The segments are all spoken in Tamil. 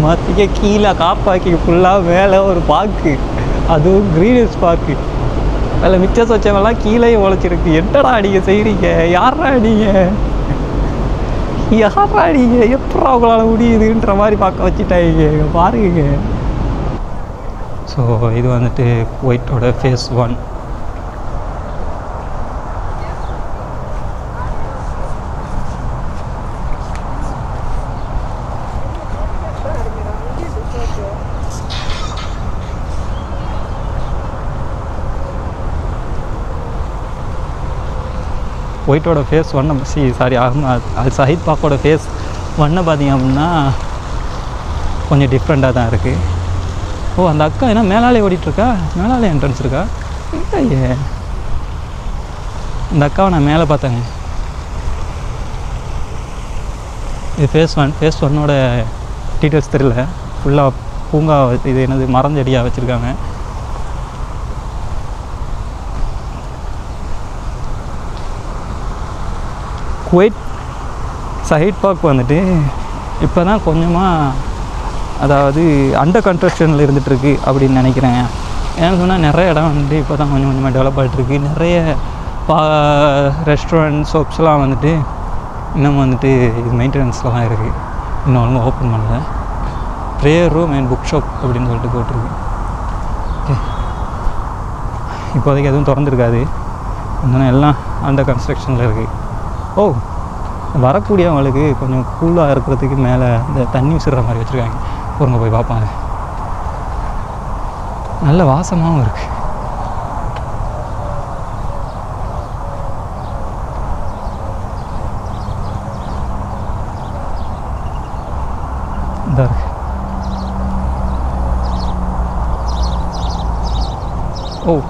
மத்திய கீழே காப்பாக்கி ஃபுல்லாக மேலே ஒரு பார்க்கு, அதுவும் க்ரீனஸ் பார்க்கு. அதில் மிச்சம் சொச்சமெல்லாம் கீழே உழைச்சிருக்கு. என்னடா நீங்கள் செய்கிறீங்க? யாரா நீங்கள் எப்படா அவங்களால முடியுதுன்ற மாதிரி பார்க்க வச்சுட்டாங்க பாருங்க. ஸோ இது வந்துட்டு குவைட்டோட ஃபேஸ் 1. குவைட்டோட ஃபேஸ் 1 அது ஷஹீத் பார்க்கோட ஃபேஸ் 1 பார்த்திங்க அப்படின்னா கொஞ்சம் டிஃப்ரெண்ட்டாக தான் இருக்குது. ஓ, அந்த அக்கா என்ன மேலாலே ஓடிட்டுருக்கா? மேலாலே என்ட்ரன்ஸ் இருக்கா? இல்லையே, இந்த அக்காவை நான் மேலே பார்த்தேங்க. இது ஃபேஸ் 1ஓட டீட்டெயில்ஸ் தெரியல. ஃபுல்லாக பூங்கா, இது என்னது மரஞ்செடியாக வச்சுருக்காங்க. குவைட் ஷஹீத் பார்க் வந்துட்டு இப்போ தான் கொஞ்சமாக, அதாவது அண்டர் கன்ஸ்ட்ரக்ஷனில் இருந்துகிட்ருக்கு அப்படின்னு நினைக்கிறேன். ஏன்னு சொன்னால் நிறைய இடம் வந்துட்டு இப்போ தான் கொஞ்சம் கொஞ்சமாக டெவலப் ஆகிட்டுருக்கு. நிறைய ரெஸ்டாரண்ட் ஷாப்ஸ்லாம் வந்துட்டு இன்னும் வந்துட்டு இது மெயின்டெனன்ஸில் தான் இருக்குது. இன்னும் ஒழுங்காக ஓப்பன் பண்ணல. Prayer room and book shop அப்படின்னு சொல்லிட்டு போட்டிருக்கு. ஓகே, இப்போதைக்கு எதுவும் திறந்துருக்காது. இன்னும் எல்லாம் அண்டர் கன்ஸ்ட்ரக்ஷனில் இருக்குது. ஓ, வரக்கூடியவங்களுக்கு கொஞ்சம் கூலாக இருக்கிறதுக்கு மேலே இந்த தண்ணி விசிற மாதிரி வச்சுருக்காங்க. பொருங்க போய் பார்ப்பாங்க. நல்ல வாசமாகவும் இருக்குது. இந்த இருக்கு. ஓ,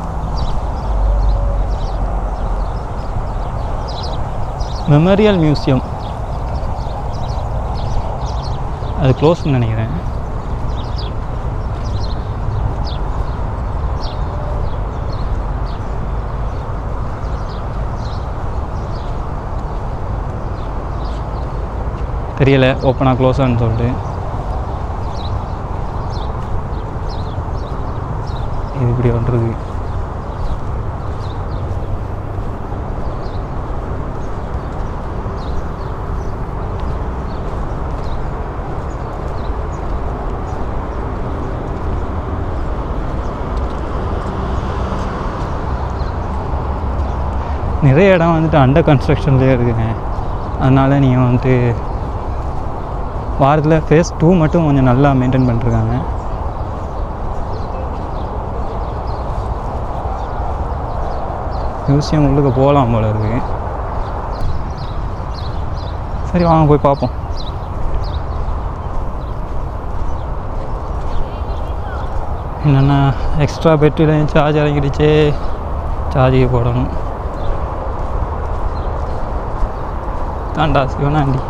மெமோரியல் மியூசியம். அது க்ளோஸ்ன்னு நினைக்கிறேன். தெரியலை ஓப்பனாக க்ளோஸான்னு சொல்லிட்டு. இது இப்படி வந்துருக்கு. நிறைய இடம் வந்துட்டு அண்டர் கன்ஸ்ட்ரக்ஷன்லேயே இருக்குங்க. அதனால் நீங்கள் வந்துட்டு வாரத்தில் ஃபேஸ் 2 மட்டும் கொஞ்சம் நல்லா மெயின்டைன் பண்ணிருக்காங்க. மியூசியம் உள்ளுக்கு போகலாம் போல இருக்குது. சரி, வாங்க போய் பார்ப்போம். என்னென்னா எக்ஸ்ட்ரா பேட்டரியில் சார்ஜ் இறங்கிடுச்சு. சார்ஜுக்கு போடணும். தாண்டா சிவனாண்டி.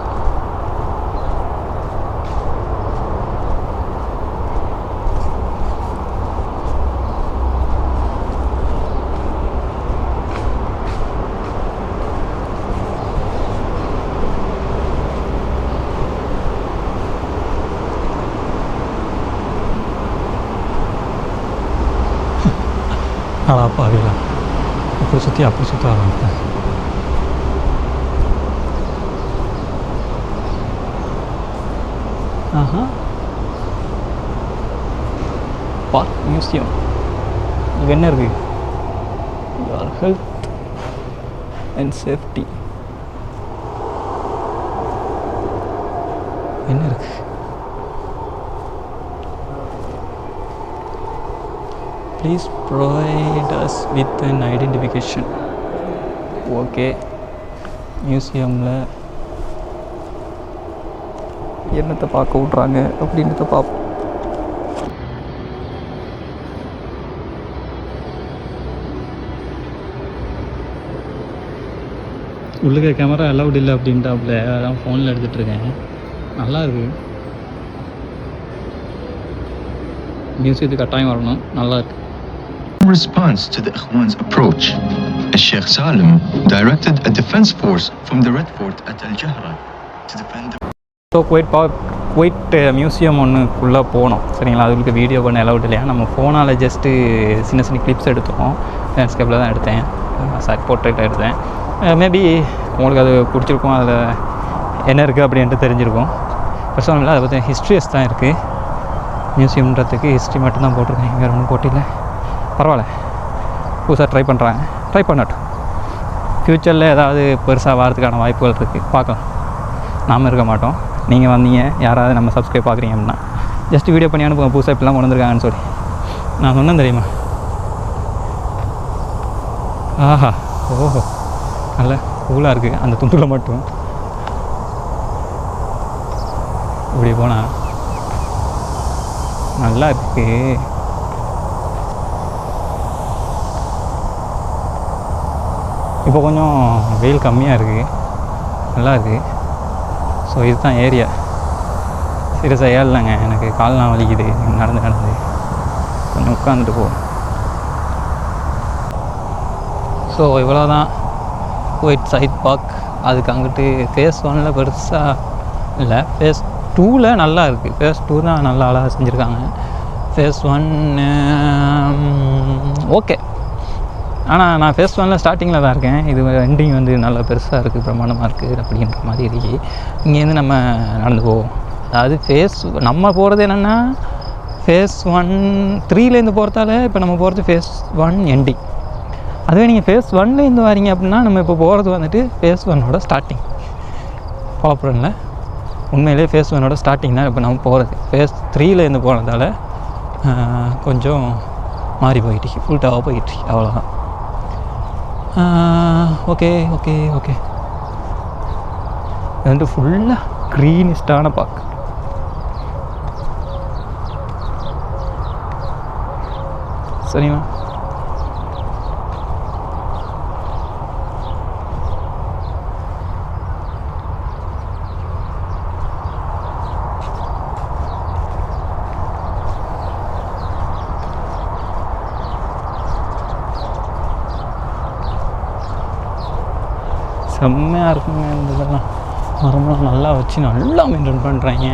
அப்பாவிலாம் அப்படி சுற்றி அப்படி சுற்ற ஆரம்பிப்பேன். Park museum. இங்கே என்ன இருக்குது? Your health and safety. என்ன இருக்குது? Please provide us with an identification. Okay, மியூசியமில் என்னத்தை பார்க்க விட்றாங்க அப்படின்றத பார்ப்போம். உள்ளுக்க கேமரா அலவுட் இல்லை அப்படின்ட்டாப்புல, அதான் ஃபோனில் எடுத்துகிட்ருக்கேன். நல்லாயிருக்கு. மியூசியத்துக்கு கட்டாயம் வரணும், நல்லாயிருக்கு. In response to the Ikhwan's approach, Sheikh Salim directed a defense force from the Red Fort at Al Jahra to defend the Kuwait Kuwait museum ஒன்றுக்குள்ளே போனோம் சரிங்களா. அதுக்கு வீடியோ பண்ண அலவுட் இல்லையா. நம்ம ஃபோனால் ஜஸ்ட்டு சின்ன சின்ன கிளிப்ஸ் எடுத்தோம். லேண்ட்ஸ்கேப்பில் தான் எடுத்தேன், சாரி போர்ட்ரேட்டாக எடுத்தேன். மேபி உங்களுக்கு அது பிடிச்சிருக்கும், அதில் என்ன இருக்குது அப்படின்ட்டு தெரிஞ்சிருக்கும். பிரச்சனை இல்லை, அதை பற்றி ஹிஸ்ட்ரிஸ் தான் இருக்குது. மியூசியம்ன்றதுக்கு ஹிஸ்ட்ரி மட்டும்தான் போட்டிருக்கேன், வேறு ஒன்றும் போட்டியில். பரவாயில்ல, புதுசாக ட்ரை பண்ணுறாங்க, ட்ரை பண்ணட்டும். ஃப்யூச்சரில் ஏதாவது பெருசாக வரதுக்கான வாய்ப்புகள் இருக்குது, பார்க்கலாம். நாம் இருக்க மாட்டோம். நீங்கள் வந்தீங்க, யாராவது நம்ம சப்ஸ்கிரைப் பார்க்குறீங்க அப்படின்னா ஜஸ்ட் வீடியோ பண்ணி அனுப்புங்க, புதுசாக இப்படிலாம் கொண்டு வந்துருக்காங்கன்னு சொல்லி. நான் சொன்னேன் தெரியுமா. ஆஹா, ஓஹோ, நல்ல கூலாக இருக்குது அந்த துண்டில் மட்டும். இப்படி போனால் நல்லா இருக்கு. இப்போ கொஞ்சம் வெயில் கம்மியாக இருக்குது, நல்லா இருக்குது. ஸோ இதுதான் ஏரியா. சீரியஸாக ஏறலைங்க, எனக்கு கால்லாம் வலிக்குது நடந்து கொஞ்சம் உட்காந்துட்டு போ. ஸோ இவ்வளோ தான் குவைட் சைட் பார்க். அதுக்கு அங்கிட்டு ஃபேஸ் 1 பெருசாக இல்லை, ஃபேஸ் 2 நல்லா இருக்குது. ஃபேஸ் 2 தான் நல்லா அழகாக செஞ்சுருக்காங்க. Phase 1 okay. ஆனால் நான் ஃபேஸ் 1 ஸ்டார்டிங்கில் தான் இருக்கேன். இது எண்டிங் வந்து நல்லா பெருசாக இருக்குது, பிரமாண்டமாக இருக்குது அப்படின்ற மாதிரி இருக்குது. இங்கேருந்து நம்ம நடந்து போவோம். அதாவது நம்ம போகிறது என்னென்னா ஃபேஸ் 1 3லேருந்து போகிறதால இப்போ நம்ம போகிறது ஃபேஸ் 1 எண்டிங். அதுவே நீங்கள் ஃபேஸ் 1லேருந்து வரீங்க அப்படின்னா நம்ம இப்போ போகிறது வந்துட்டு ஃபேஸ் 1ஓட ஸ்டார்டிங். பாப்புலரில் உண்மையிலே ஃபேஸ் 1ஓட ஸ்டார்டிங் தான் இப்போ நம்ம போகிறது. ஃபேஸ் 3லேருந்து போனதால் கொஞ்சம் மாறி போயிட்டு ஃபுல்டாக போயிட்டு அவ்வளோதான். Okay okay okay. இது வந்து ஃபுல்லாக க்ரீனிஸ்டான பார்க். சரிங்களா. செம்மையாக இருக்குங்க இந்த இதெல்லாம். மரமெல்லாம் நல்லா வச்சு நல்லா மெயின்டைன் பண்ணுறாங்க.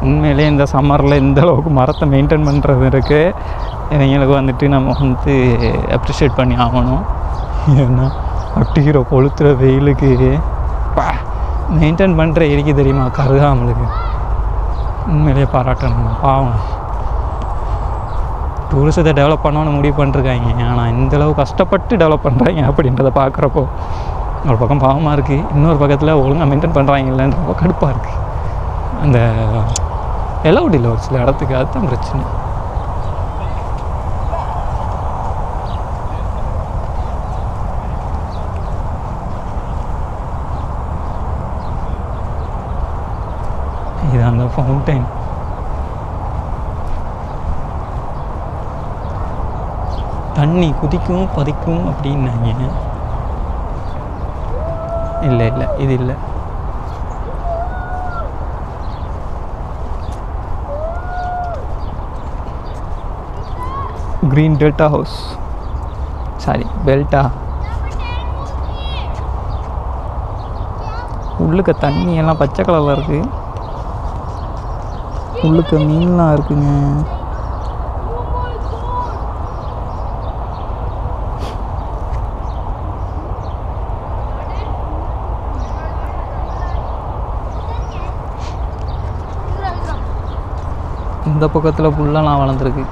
உண்மையிலே இந்த சம்மரில் இந்த அளவுக்கு மரத்தை மெயின்டைன் பண்ணுறது இருக்குது. இவங்களுக்கு வந்துட்டு நம்ம வந்து அப்ரிஷியேட் பண்ணி ஆகணும். ஏன்னா அட்டிக்கிற கொளுத்துற வெயிலுக்கு மெயின்டைன் பண்ணுற இருக்கு தெரியுமா, கருகாமலுக்கு. உண்மையிலே பாராட்டணும். பாவம், டூரிசத்தை டெவலப் பண்ணணும்னு முடிவு பண்ணிருக்காங்க. ஆனால் இந்தளவு கஷ்டப்பட்டு டெவலப் பண்ணுறாங்க அப்படின்றத பார்க்குறப்போ ஒரு பக்கம் பாவமாக இருக்குது, இன்னொரு பக்கத்தில் ஒழுங்காக மெயின்டைன் பண்ணுறாங்கல்லன்ற ரொம்ப கடுப்பாக இருக்குது. அந்த எலவுட் இல்லை ஒரு சில இடத்துக்கு, அதுதான் பிரச்சனை. இது அந்த ஃபவுண்டைன். தண்ணி குதிக்கும் பதிக்கும் அப்படின்னாங்க. இல்லை இல்லை, இது இல்லை. க்ரீன் டெல்டா ஹவுஸ், சாரி பெல்டா. உள்ளுக்க தண்ணி எல்லாம் பச்சை கலரில் இருக்குது, உள்ளுக்க மீன்லாம் இருக்குங்க. இந்த பக்கத்தில் புல்லெல்லாம் வளர்ந்துருக்கு.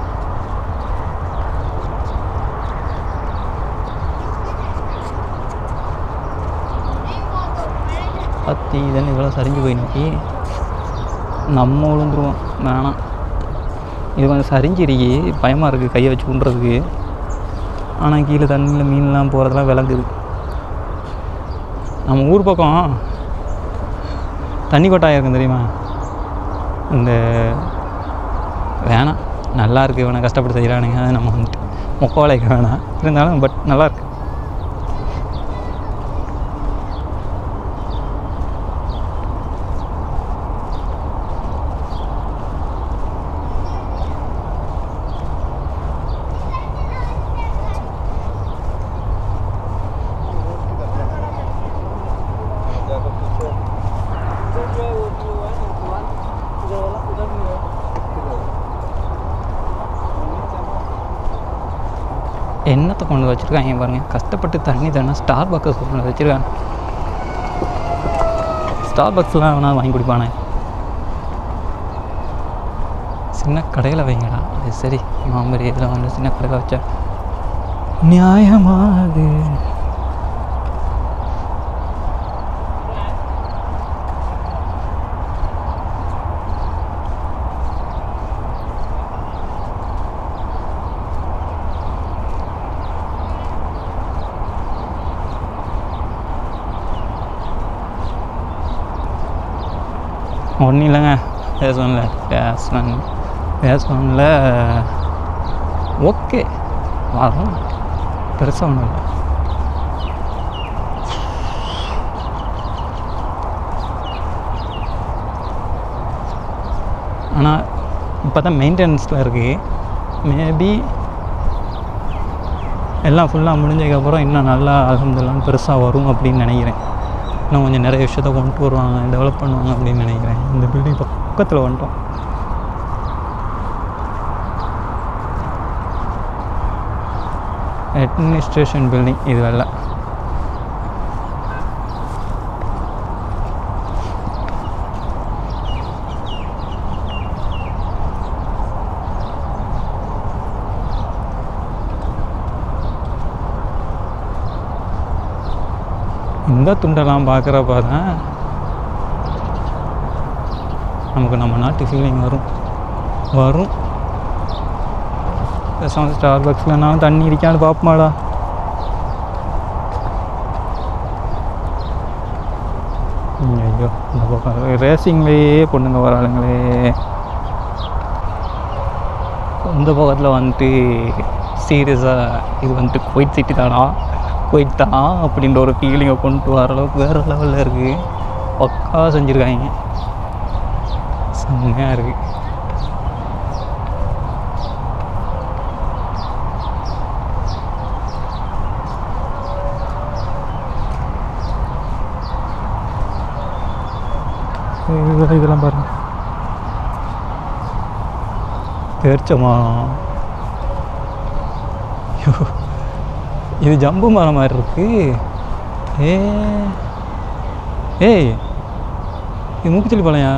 பத்தி இதெல்லாம் இவ்வளோ சரிஞ்சு போய் நிற்கி நம்ம விழுந்துருவோம். வேணாம், இது கொஞ்சம் சரிஞ்சிருக்கி, பயமாக இருக்குது கையை வச்சு குண்டுறதுக்கு. ஆனால் கீழே தண்ணியில் மீன்லாம் போகிறதெல்லாம் விளங்குது. நம்ம ஊர் பக்கம் தண்ணி கொட்டாயம் இருக்கும் தெரியுமா. இந்த வேணாம், நல்லா இருக்குது, இவனை கஷ்டப்பட்டு செய்கிறானுங்க, அதை நம்ம வந்துட்டு மொக்க வளைக்க வேணாம். இருந்தாலும் பட் நல்லாயிருக்கு. என்னத்தை கொண்டு வச்சுருக்காங்க பாருங்கள். கஷ்டப்பட்டு தண்ணி தானே ஸ்டார் பாக்ஸ் கொண்டு வச்சுருக்காங்க. ஸ்டார் பாக்ஸ்லாம் வேணால் வாங்கி குடிப்பானே. சின்ன கடையில் வைங்கடா. அது சரி, மாம்பரி இதில் வந்து சின்ன கடையில் வச்சா நியாயமாது. ஒன்றும் இல்லைங்க, பேசணும்ல ஓகே வரும், பெருசாக ஒன்றும் இல்லை. ஆனால் இப்போ தான் மெயின்டெனன்ஸில் இருக்குது. மேபி எல்லாம் ஃபுல்லாக முடிஞ்சதுக்கப்புறம் இன்னும் நல்லா அல்ஹம்துலில்லாஹ் பெருசாக வரும் அப்படின்னு நினைக்கிறேன். இன்னும் கொஞ்சம் நிறைய விஷயத்த கொண்டு வருவாங்க, டெவலப் பண்ணுவாங்க அப்படின்னு நினைக்கிறேன். இந்த பில்டிங் பக்கத்தில் வந்துட்டோம். அட்மினிஸ்ட்ரேஷன் பில்டிங் இது வரல. இந்த துண்டெல்லாம் பார்க்குறப்ப தான் நமக்கு நம்ம நாட்டு ஃபீலிங் வரும். பேசாமல் ஸ்டார் பாக்ஸ்லனாலும் தண்ணி இருக்கான்னு பார்ப்போமாடா. ஐயோ, இந்த பக்கம் ரேசிங்லேயே பொண்ணுங்க வராளுங்களே. இந்த பக்கத்தில் வந்துட்டு சீரியஸாக இது வந்துட்டு குவைட் சிட்டி தானா, குவைட் தான் அப்படின்ற ஒரு ஃபீலிங்கை கொண்டு வர அளவுக்கு வேறு லெவலில் இருக்குது. பக்கா செஞ்சுருக்காங்க, செம்மையாக இருக்குது. இதெல்லாம் பாருங்க, பேரிச்சமா. இது ஜம்பு மரம் மாதிரி இருக்கு. ஏய் இது மூக்குச்செல்லி பழையா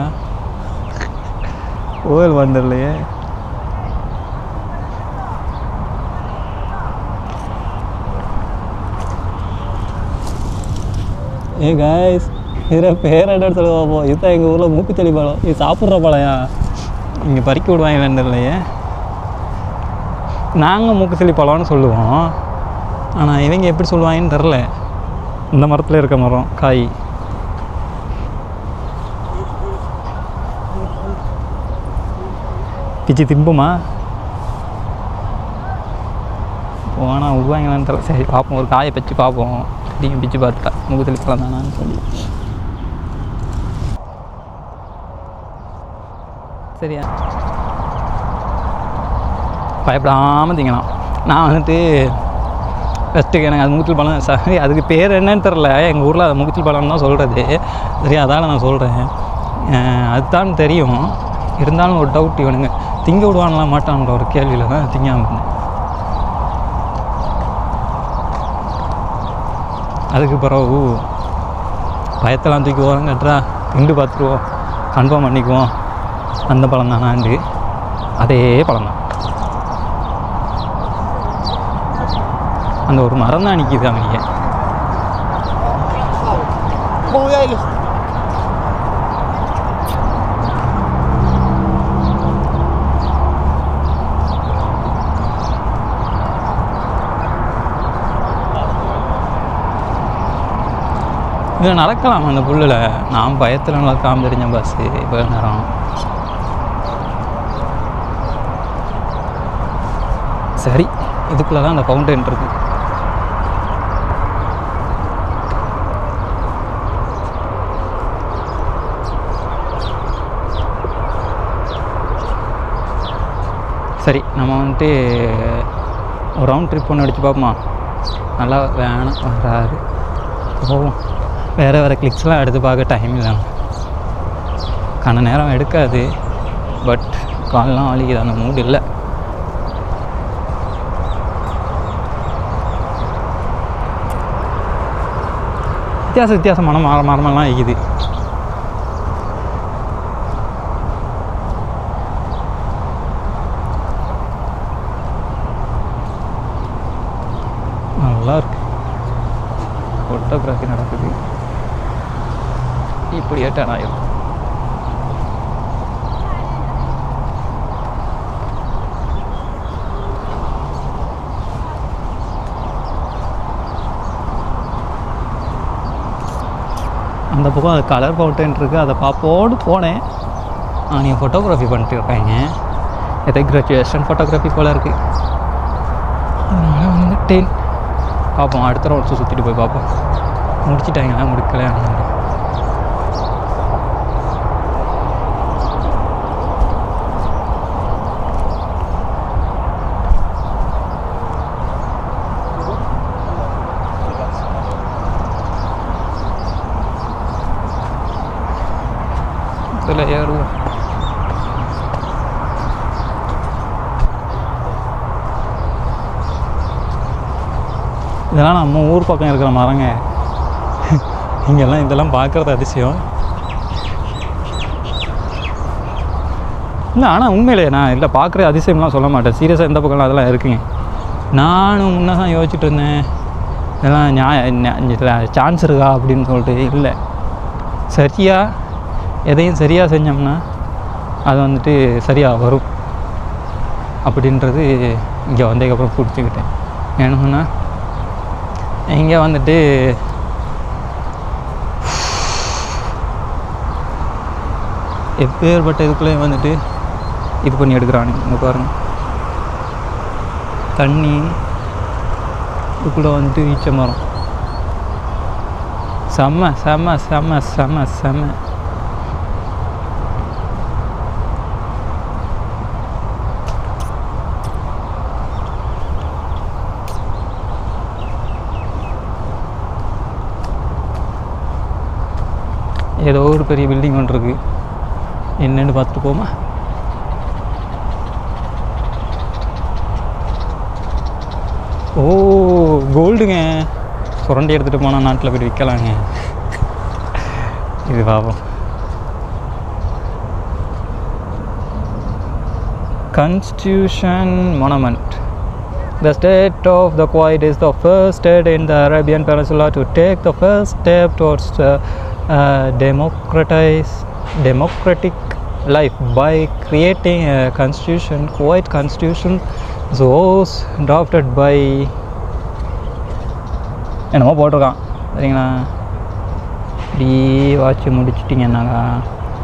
ஓயல் வந்துடலையே. காய்ஸ், இதில் பேர் என்ன சொல்லுவோம். இதுதான் எங்கள் ஊரில் மூக்குச்செடி பழம். இது சாப்பிட்ற பழையா இங்கே பறிக்க விடுவாங்களான்னு தெரியலையே. நாங்கள் மூக்குச்செல்லி பழம்னு சொல்லுவோம், ஆனால் இவங்க எப்படி சொல்லுவாங்கன்னு தெரில. இந்த மரத்தில் இருக்க மரம் காய் பிச்சு திம்புமா போனால் விடுவாங்களான்னு தெரியல. சரி பார்ப்போம், ஒரு காயை பிச்சு பார்ப்போம். நீங்கள் பிச்சு பார்த்துட்டா மூக்குச்செல்லி பழம் தானான்னு சொல்லி. சரியா, பயப்படாமல் திங்கலாம். நான் வந்துட்டு ஃபஸ்ட்டுக்கு எனக்கு அது மூக்குச்செல்லி பழம் சரி, அதுக்கு பேர் என்னன்னு தெரில. எங்கள் ஊரில் அது மூக்குச்செல்லி பழம் தான் சொல்கிறது. சரி, அதால் நான் சொல்கிறேன். அதுதான் தெரியும். இருந்தாலும் ஒரு டவுட், இவனுங்க திங்க விடுவான்லாம் மாட்டான்ற ஒரு கேள்வியில் தான் திங்காமல் இருந்தேன். அதுக்கு பிறகு பயத்தெல்லாம் தூக்கி ஓரம் கட்டுறா, திண்டு பார்த்துருவோம், கன்ஃபார்ம் பண்ணிக்குவோம் அந்த பழம் தானாண்டு. அதே பழம் தான், அந்த ஒரு மரம் தான் நிற்கிது அவங்க. இதில் நடக்கலாம் அந்த புல்லில். நான் பயத்தில் நடக்காமல் தெரிஞ்ச பஸ்ஸு இப்போ நேரம். சரி, இதுக்குள்ளே தான் அந்த ஃபவுண்டைன் இருக்குது. சரி, நம்ம வந்துட்டு ஒரு ரவுண்ட் ட்ரிப் ஒன்று அடித்து பார்ப்போமா. நல்லா வேணும் வராது போவோம். வேறு கிளிக்ஸ்லாம் எடுத்து பார்க்க டைம் இல்லை, கண்ண நேரம் எடுக்காது. பட் காலெலாம் வலிக்குது, அந்த மூடு இல்லை. வித்தியாசமான மரமெல்லாம் இருக்குது. நல்லா இருக்கு. ஃபோட்டோகிராஃபி நடக்குது. இப்படியே டர்ன் ஆயிரும். அந்த பக்கம் அது கலர் ஃபவுண்டன் இருக்குது, அதை பார்ப்போடு போனேன். நீங்கள் ஃபோட்டோகிராஃபி பண்ணிட்டு இருக்காங்க, எதை கிராஜுவேஷன் ஃபோட்டோகிராஃபி போல் இருக்குது. அதனால் வந்துட்டு பார்ப்போம், அடுத்த ரவுண்ட்ஸை சுற்றிட்டு போய் பார்ப்போம். முடிச்சிட்டாங்களா முடிக்கல. இதில் ஏறுவோம். இதெல்லாம் நம்ம ஊர் பக்கம் இருக்கிற மரங்க. இங்கெல்லாம் இதெல்லாம் பார்க்குறது அதிசயம் இல்லை. ஆனால் உண்மையிலே நான் இல்லை பார்க்குற அதிசயம்லாம் சொல்ல மாட்டேன். சீரியஸாக இந்த பக்கம்லாம் அதெல்லாம் இருக்குங்க. நானும் முன்னே தான் யோசிச்சுட்டு இருந்தேன், இதெல்லாம் சான்ஸ் இருக்கா அப்படின்னு சொல்லிட்டு. இல்லை, சரியாக எதையும் சரியாக செஞ்சோம்னா அது வந்துட்டு சரியாக வரும் அப்படின்றது இங்கே வந்ததுக்கப்புறம் பிடிச்சிக்கிட்டேன். ஏன்னா இங்கே வந்துட்டு எப்பேற்பட்ட இதுக்குள்ளே வந்துட்டு இது பண்ணி எடுக்கிறானுங்க. இங்கே பாருங்க, தண்ணி இதுக்குள்ளே வந்துட்டு ஈச்ச மரம். செம்ம செம்ம செம்ம செம்ம செம்ம. ஏதோ ஒரு பெரிய பில்டிங் ஒன்று இருக்குது, என்னென்னு பார்த்துட்டு போமா. ஓ கோல்டுங்க, சுரண்டி எடுத்துகிட்டு போனால் நாட்டில் போய் விற்கலாங்க. இது பாவம். Constitution Monument. The state of the Kuwait is the first state in the Arabian Peninsula to take the first step towards democratic life by creating a constitution. Kuwait constitution was drafted by என்னமோ போட்டிருக்கான் சரிங்களா. இப்படி வாட்சி முடிச்சிட்டிங்கன்னாங்க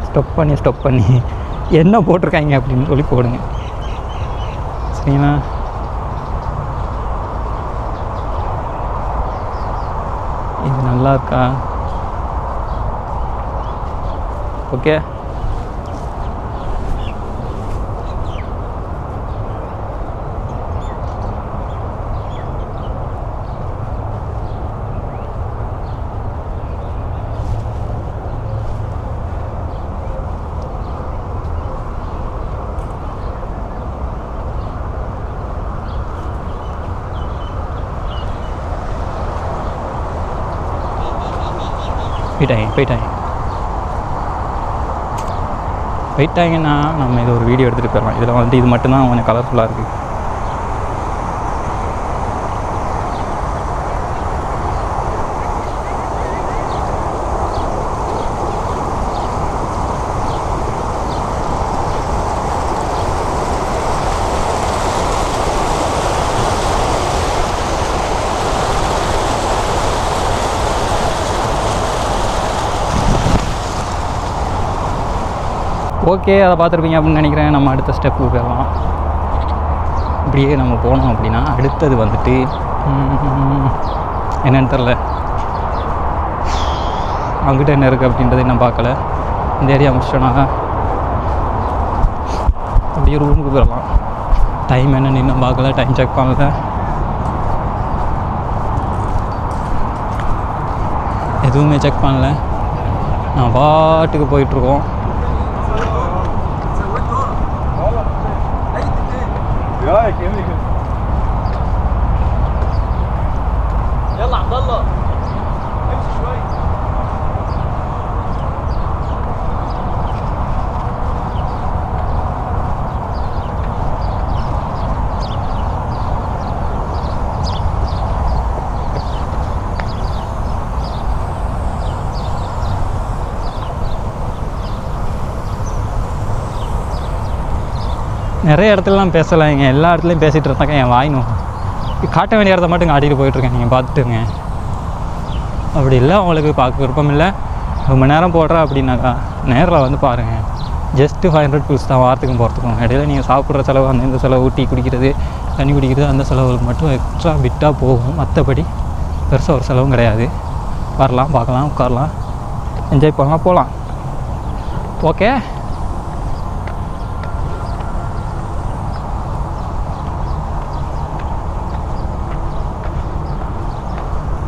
ஸ்டொப் பண்ணி என்ன போட்டிருக்காங்க அப்படின்னு சொல்லி போடுங்க சரிங்களா. இது நல்லா இருக்கா? ஓகே, போயிட்டாங்கன்னா நம்ம இதை ஒரு வீடியோ எடுத்துகிட்டு போயிடலாம். இதில் வந்துட்டு இது மட்டும்தான் கொஞ்சம் கலர்ஃபுல்லாக இருக்குது. ஓகே, அதை பார்த்துருப்பீங்க அப்படின்னு நினைக்கிறேன். நம்ம அடுத்த ஸ்டெப்பு போயிடலாம். இப்படியே நம்ம போனோம் அப்படின்னா அடுத்தது வந்துட்டு என்னென்னு தெரில, அங்கிட்ட என்ன இருக்குது அப்படின்றது இன்னும் பார்க்கல. இந்த ஏரியா முடிச்சோன்னா அப்படியே ரூமுக்கு போயிடலாம். டைம் என்னென்னு இன்னும் பார்க்கல, டைம் செக் பண்ணல. எதுவுமே செக் பண்ணல, நான் பாட்டுக்கு போயிட்டுருக்கோம். يلا عبد الله امشي شوي. நிறைய இடத்துலலாம் பேசலாங்க, எல்லா இடத்துலையும் பேசிகிட்டு இருந்தாக்கா என் வாயினும் காட்ட வேண்டிய இடத்த மட்டும் காட்டிட்டு போயிட்டுருக்கேன். நீங்கள் பார்த்துட்டுங்க. அப்படி இல்லை அவங்களுக்கு பார்க்க விருப்பம் இல்லை, ரொம்ப நேரம் போடுறா அப்படின்னாக்கா நேரில் வந்து பாருங்கள். ஜஸ்ட்டு 500 ரூபீஸ் தான் வாரத்துக்கும் போகிறதுக்கும். இடையில நீங்கள் சாப்பிட்ற செலவு, அந்த இந்த செலவு, டீ குடிக்கிறது, தண்ணி குடிக்கிறது, அந்த செலவுகளுக்கு மட்டும் எக்ஸ்ட்ரா பிட்டாக போகும். மற்றபடி பெருசாக ஒரு செலவும் கிடையாது. வரலாம், பார்க்கலாம், உட்காரலாம், என்ஜாய் பண்ணலாம், போகலாம். ஓகே.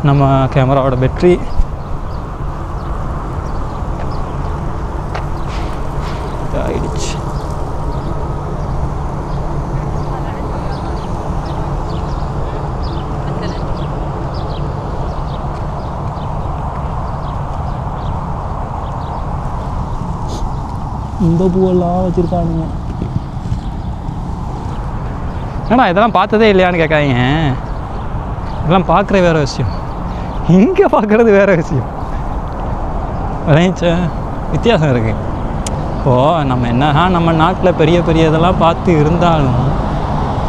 நம்ம கேமராவோட பேட்ரி ஆயிடுச்சு. இந்த பூவெல்லாம் வச்சுருக்கானுங்க. ஏன்னா இதெல்லாம் பார்த்ததே இல்லையான்னு கேட்காதீங்க. இதெல்லாம் பார்க்குற வேறு விஷயம், இங்கே பார்க்குறது வேறு விஷயம். வித்தியாசம் இருக்குது. இப்போது நம்ம என்ன நம்ம நாட்டில் பெரிய பெரிய இதெல்லாம் பார்த்து இருந்தாலும்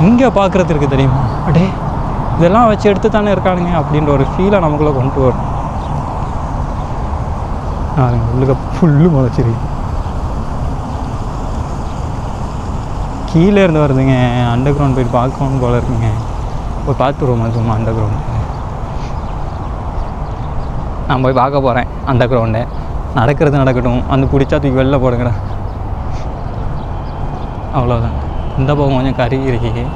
இங்கே பார்க்குறது இருக்குது தெரியுமா? அடே இதெல்லாம் வச்சு எடுத்து தானே இருக்கானுங்க அப்படின்ற ஒரு ஃபீலை நமக்குள்ளே கொண்டு வரும். நாங்கள் உள்ளுக்க புல்லு முளைச்சிருக்கு. கீழே இருந்து வருதுங்க. அண்டர் கிரவுண்ட் போய்ட்டு பார்க்கணும் போல இருக்குங்க. போய் பார்த்துருவோமா சும்மா அண்டர் கிரவுண்டு? நான் போய் பார்க்க போகிறேன் அண்டர் கிரவுண்டை. நடக்கிறது நடக்கட்டும், வந்து பிடிச்சா தூக்கி வெளில போடுங்கடா, அவ்வளோதான். இந்த பக்கம் கொஞ்சம் கருகி இருக்கு.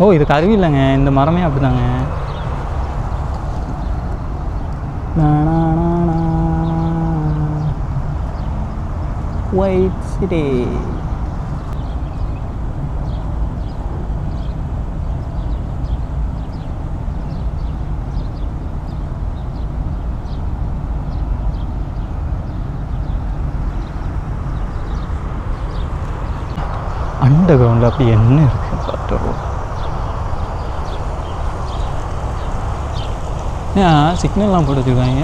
ஓ, இது கருவி இல்லைங்க, இந்த மரமே அப்படிதாங்க. White city. அண்டர் கிரவுண்டில் அப்படி என்ன இருக்குது பார்த்துருவோம். ஏன் சிக்னல்லாம் போட்டு வச்சுருக்காங்க?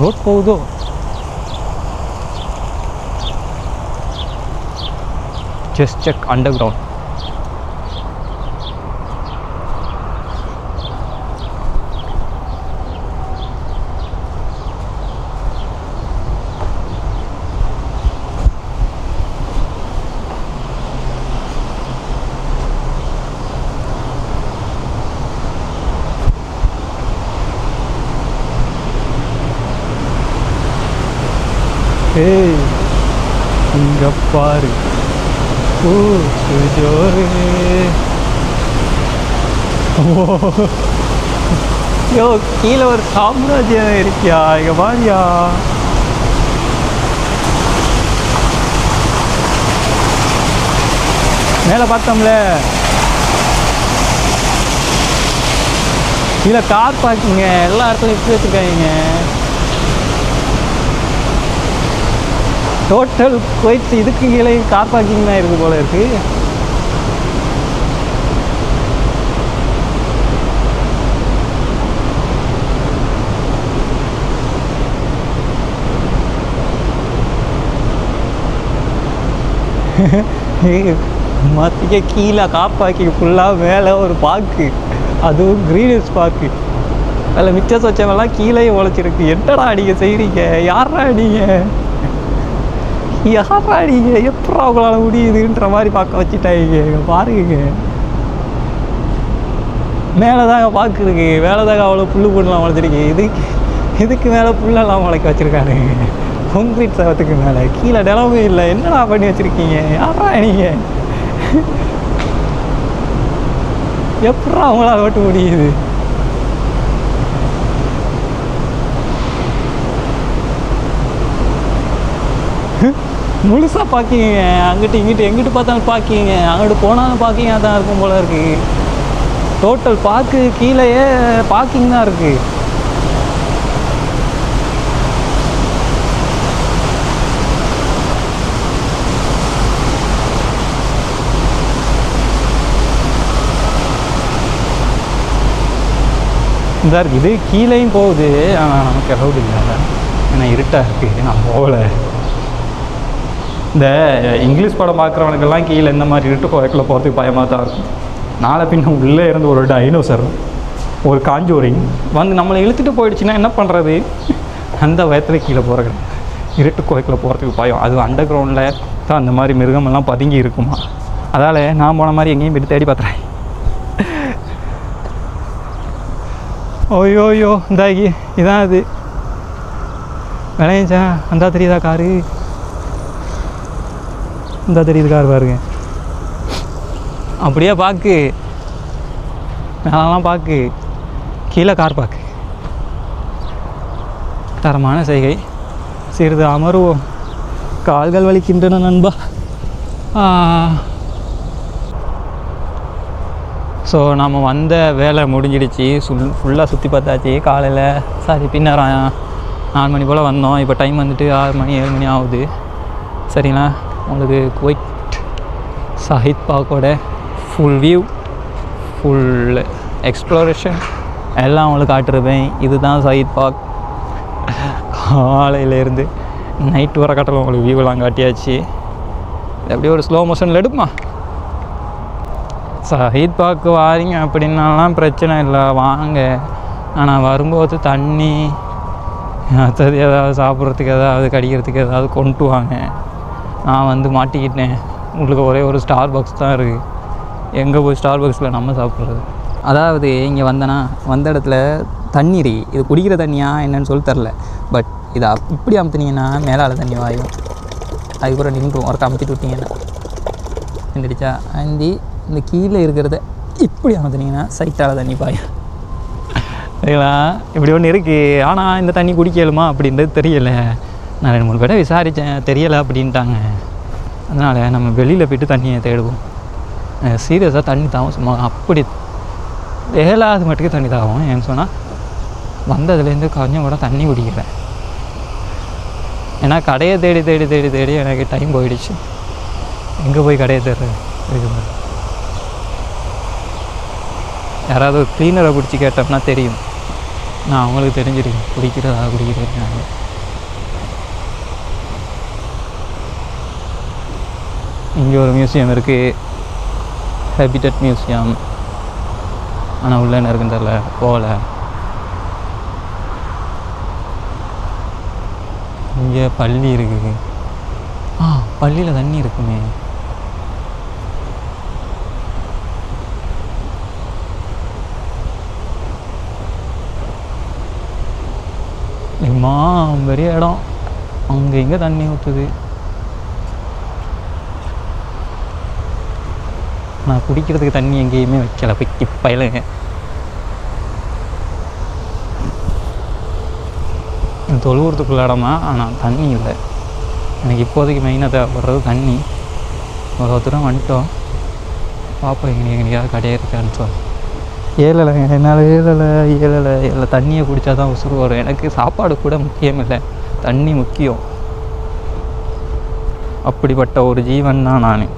ரோட் போகுதோ? Just check under ground. ஏய் இங்க பாரு, ஓ ஜோரு. யோ கீழே ஒரு சாம்ராஜ்யம் இருக்கியா? இங்க பாரியா. மேலே பார்த்தோம்ல, கீழே கார் பார்க்கிங்க எல்லா இடத்துலையும் இப்படி வச்சுருக்காங்க. டோட்டல் குவைத் இதுக்கு கீழே கார் பார்க்கிங் தான் இருக்குது போல இருக்கு. மத்திய கீழே கார் பார்க்கிங் ஃபுல்லாக, மேலே ஒரு பார்க்கு, அதுவும் க்ரீனஸ் பார்க்கு. அதில் மிச்சம் சொச்சவெல்லாம் கீழே உழைச்சிருக்கு. என்னடா நீங்கள் செய்கிறீங்க? யாரா நீங்கள்? யாரா நீங்கள்? எப்படா அவங்களால முடியுதுன்ற மாதிரி பார்க்க வச்சுட்டாங்க. பாருங்க, மேலே தாங்க பார்க்குறதுக்கு, மேலே தாங்க அவ்வளோ புல்லு புண்ணெலாம் வளர்த்துருக்கு. இதுக்கு மேலே புல்லெல்லாம் முளைக்க வச்சுருக்காரு. கான்கிரீட் சவத்துக்கு மேலே கீழே நிலமே இல்லை. என்னடா பண்ணி வச்சுருக்கீங்க? யாரா நீங்கள்? எப்படா அவங்களால ஓட்ட முடியுது? முழுசாக பார்க்கிங்க. அங்கிட்டு இங்கிட்டு எங்கிட்டு பார்த்தாலும் பார்க்கிங்க, அங்கிட்டு போனாலும் பார்க்கிங் தான் இருக்கும் போல இருக்குது. டோட்டல் பார்க்கு கீழேயே பார்க்கிங் தான் இருக்குது. இதாக இருக்குது. இது கீழேயும் போகுது, ஆனால் நமக்கு அலௌடு இல்லை, ஏன்னா இருட்டாக இருக்குது, நான் போகலை. இந்த இங்கிலீஷ் படம் பார்க்குறவனுக்கெல்லாம் கீழே இந்த மாதிரி இருட்டு கோயக்கில் போகிறதுக்கு பயமாக தான் இருக்கும். நாளை பின்ன உள்ளே இருந்து ஒரு டைனோசர், ஒரு காஞ்சோரிங் வந்து நம்மளை இழுத்துட்டு போயிடுச்சுன்னா என்ன பண்ணுறது? அந்த வயத்தில் கீழே போகிறது, இருட்டு கோயக்கில் போகிறதுக்கு பயம். அது அண்டர் கிரவுண்டில் தான் அந்த மாதிரி மிருகமெல்லாம் பதுங்கி இருக்குமா. அதால் நான் போன மாதிரி எங்கேயும் போய்ட்டு தேடி பார்த்துறேன். ஓயோயோ இந்தாகி இதான் அது விளையச்சா. அந்த தெரியுதா காரு? இந்த தெரியுது கார் பாருங்க. அப்படியே பார்க்கு, மேலாம் பார்க்கு, கீழே கார் பார்க்கு. தரமான செய்கை. சிறிது அமருவோம், கால்கள் வலிக்கின்றன நண்பா. ஸோ நம்ம வந்த வேலை முடிஞ்சிடுச்சு. ஃபுல்லாக சுற்றி பார்த்தாச்சு. காலையில் பின்னரம் 4 மணி போல் வந்தோம். இப்போ டைம் வந்துட்டு 6 மணி 7 மணி ஆகுது. சரிங்களா, உங்களுக்கு குவைட் ஷாஹித் பார்க்கோட ஃபுல் வியூ, ஃபுல் எக்ஸ்ப்ளோரேஷன் எல்லாம் உங்களுக்கு காட்டிருப்பேன். இதுதான் ஷாஹித் பார்க். காலையிலேருந்து நைட்டு வர காட்டில் உங்களுக்கு வியூவெல்லாம் காட்டியாச்சு. அப்படியே ஒரு ஸ்லோ மோஷனில் எடுக்குமா. ஷாஹித் பார்க் வாரிங்க அப்படின்னாலாம் பிரச்சனை இல்லை, வாங்க. ஆனால் வரும்போது தண்ணி, அடுத்தது ஏதாவது சாப்பிட்றதுக்கு, ஏதாவது கடிக்கிறதுக்கு ஏதாவது கொண்டு வாங்க. நான் வந்து மாட்டிக்கிட்டேன். உங்களுக்கு ஒரே ஒரு ஸ்டார் பாக்ஸ் தான் இருக்குது. எங்கே போய் ஸ்டார் பாக்ஸில் நம்ம சாப்பிட்றது? அதாவது இங்கே வந்த இடத்துல தண்ணீர், இது குடிக்கிற தண்ணியா என்னன்னு சொல்லி தரல. பட் இதை இப்படி அமுத்துனீங்கன்னா மேலால் தண்ணி வாயும். அதுக்கப்புறம் நின்றும் ஒருக்க அமுத்திட்டு விட்டிங்கன்னா நின்றுடுச்சா. இந்த கீழே இருக்கிறத இப்படி அமுத்துனீங்கன்னா சைட்டால் தண்ணி பாயும். சரிங்களா, இப்படி ஒன்று இருக்குது. ஆனால் இந்த தண்ணி குடிக்கலுமா அப்படின்றது தெரியலை. நான் 2-3 பேரை விசாரித்தேன், தெரியலை அப்படின்ட்டாங்க. அதனால் நம்ம வெளியில் போய்ட்டு தண்ணியை தேடுவோம். சீரியஸாக தண்ணி தாவும், சும்மா அப்படி 7வது மட்டுக்கு தண்ணி தாவும். ஏன்னு சொன்னால் வந்ததுலேருந்து கொஞ்சம் கூட தண்ணி குடிக்கிறேன். ஏன்னா கடையை தேடி தேடி தேடி தேடி எனக்கு டைம் போயிடுச்சு. எங்கே போய் கடையை தேடுறது? இருக்குது, யாராவது ஒரு க்ளீனரை பிடிச்சி கேட்டோம்னா தெரியும். நான் அவங்களுக்கு தெரிஞ்சிருக்கேன் குடிக்கிறேன். இங்கே ஒரு மியூசியம் இருக்குது, ஹேபிட்டட் மியூசியம். ஆனால் உள்ள என்ன இருக்குன்னு தெரில, போகல. இங்கே பள்ளி இருக்குது. பள்ளியில் தண்ணி இருக்குமே. பெரிய இடம், அங்கே இங்கே தண்ணி ஊற்றுது. நான் குடிக்கிறதுக்கு தண்ணி எங்கேயுமே வைக்கல, போய் பயிலுங்க. தொழுவுறதுக்குள்ள இடமா, ஆனால் தண்ணி இல்லை. எனக்கு இப்போதைக்கு மெயினாக தேவைப்படுறது தண்ணி. ஒருத்தரம் வந்துட்டோம், பார்ப்போம் எங்கேயாவது கடையாக இருக்கான்னு சொல்லி. ஏழலை என்னால் ஏழலை தண்ணியை குடித்தா தான் உசுறு வரும். எனக்கு சாப்பாடு கூட முக்கியம் இல்லை, தண்ணி முக்கியம். அப்படிப்பட்ட ஒரு ஜீவன் தான் நான்.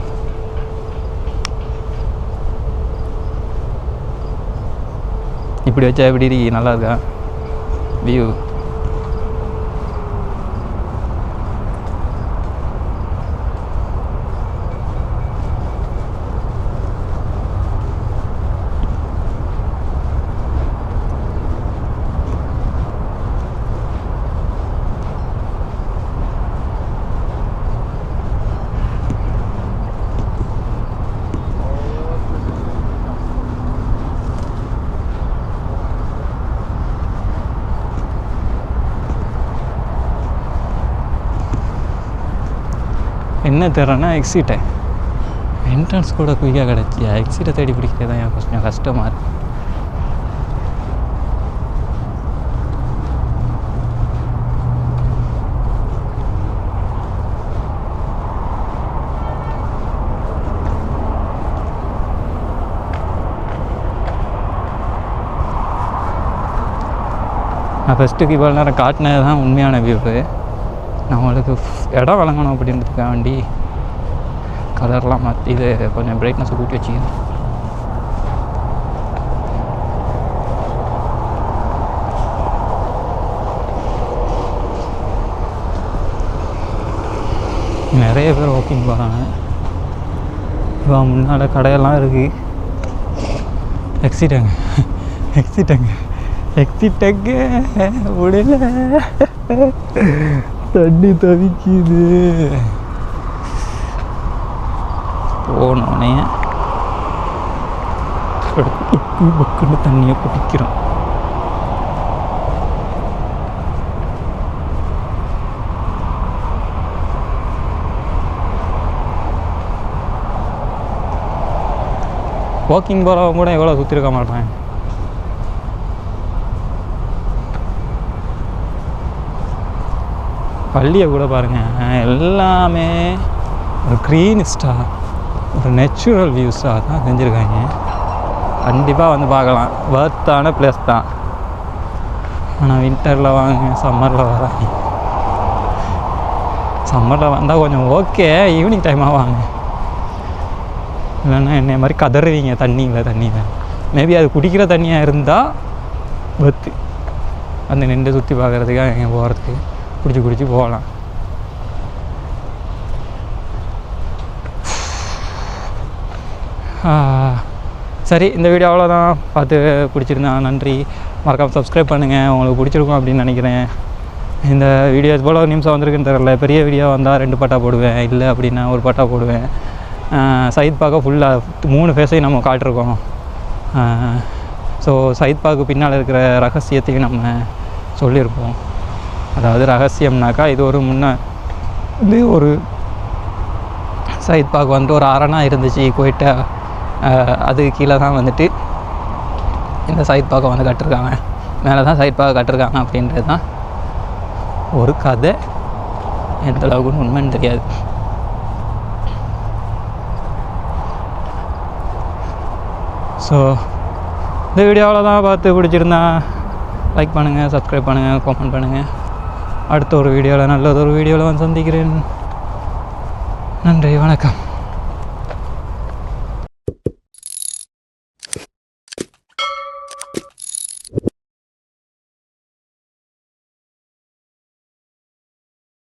இப்படி வச்சா எப்படி நல்லா இருக்கா வியூ? என்ன தரேன்னா எக்ஸிட்டை என்ட்ரன்ஸ் கூட குயிக்காக கிடச்சியா? எக்ஸிட்டை தேடி பிடிக்கிறது தான் கொஞ்சம் கஷ்டமாக இருக்குது. நான் ஃபஸ்ட்டுக்கு இவ்வளோ நேரம் காட்டினது தான் உண்மையான வியூவு. நம்மளுக்கு இடம் வழங்கணும் அப்படின்றதுக்காக வேண்டி கலர்லாம் மாற்றி இது கொஞ்சம் பிரைட்னஸ் கூட்டி வச்சுக்கிறேன். நிறைய பேர் வாக்கிங் போகிறாங்க. இப்போ முன்னால் கடையெல்லாம் இருக்குது. எக்ஸிட்டாங்க முடியல, தண்ணி தவிக்குது. போனோடனே பக்குன்னு தண்ணியை குடிக்கிறோம். வாக்கிங் போகிறவங்க கூட எவ்வளோ சுற்றிருக்க மாட்டேன். பள்ளியை கூட பாருங்கள், எல்லாமே ஒரு க்ரீனிஸ்டாக ஒரு நேச்சுரல் வியூஸாக தான் செஞ்சுருக்காங்க. கண்டிப்பாக வந்து பார்க்கலாம், வர்த்தான பிளேஸ் தான். ஆனால் வின்டரில் வாங்க, சம்மரில் வராங்க. சம்மரில் வந்தால் கொஞ்சம் ஓகே, ஈவினிங் டைமாக வாங்க, இல்லைன்னா என்னை மாதிரி கதறுவீங்க தண்ணியில். மேபி அது குடிக்கிற தண்ணியாக இருந்தால் பத்து அந்த நின்று சுற்றி பார்க்குறதுக்காக எங்கே போகிறதுக்கு குடிச்சு போகலாம். சரி, இந்த வீடியோ அவ்வளோதான். பார்த்து பிடிச்சிருந்தா நன்றி. மறக்காமல் சப்ஸ்கிரைப் பண்ணுங்கள், உங்களுக்கு பிடிச்சிருக்கும் அப்படின்னு நினைக்கிறேன். இந்த வீடியோஸ் போல் ஒரு நிமிஷம் வந்திருக்குன்னு தெரியல. பெரிய வீடியோ வந்தால் 2 பாட்டாக போடுவேன், இல்லை அப்படின்னா 1 பாட்டாக போடுவேன். சயித் பார்க்க ஃபுல்லாக 3 ஃபேஸையும் நம்ம காட்டிருக்கோம். ஸோ சயித் பார்க்கு பின்னால் இருக்கிற ரகசியத்தையும் நம்ம சொல்லியிருப்போம். அதாவது ரகசியம்னாக்கா, இது ஒரு இது ஒரு சயித் பார்க் வந்துட்டு ஒரு அரணா இருந்துச்சு குவைட்டை. அது கீழே தான் வந்துட்டு இந்த சயித் பார்க்கை வந்து கட்டிருக்காங்க, மேலே தான் சயித் பார்க்கை கட்டிருக்காங்க அப்படின்றது தான் ஒரு கதை. எந்த அளவுக்குன்னு உண்மைன்னு தெரியாது. ஸோ இந்த வீடியோ அவ்வளோதான். பார்த்து பிடிச்சிருந்தா லைக் பண்ணுங்கள், சப்ஸ்கிரைப் பண்ணுங்கள், கமெண்ட் பண்ணுங்கள். அடுத்த ஒரு வீடியோவில் நல்லதொரு வீடியோவில் வந்து சந்திக்கிறேன். நன்றி, வணக்கம்.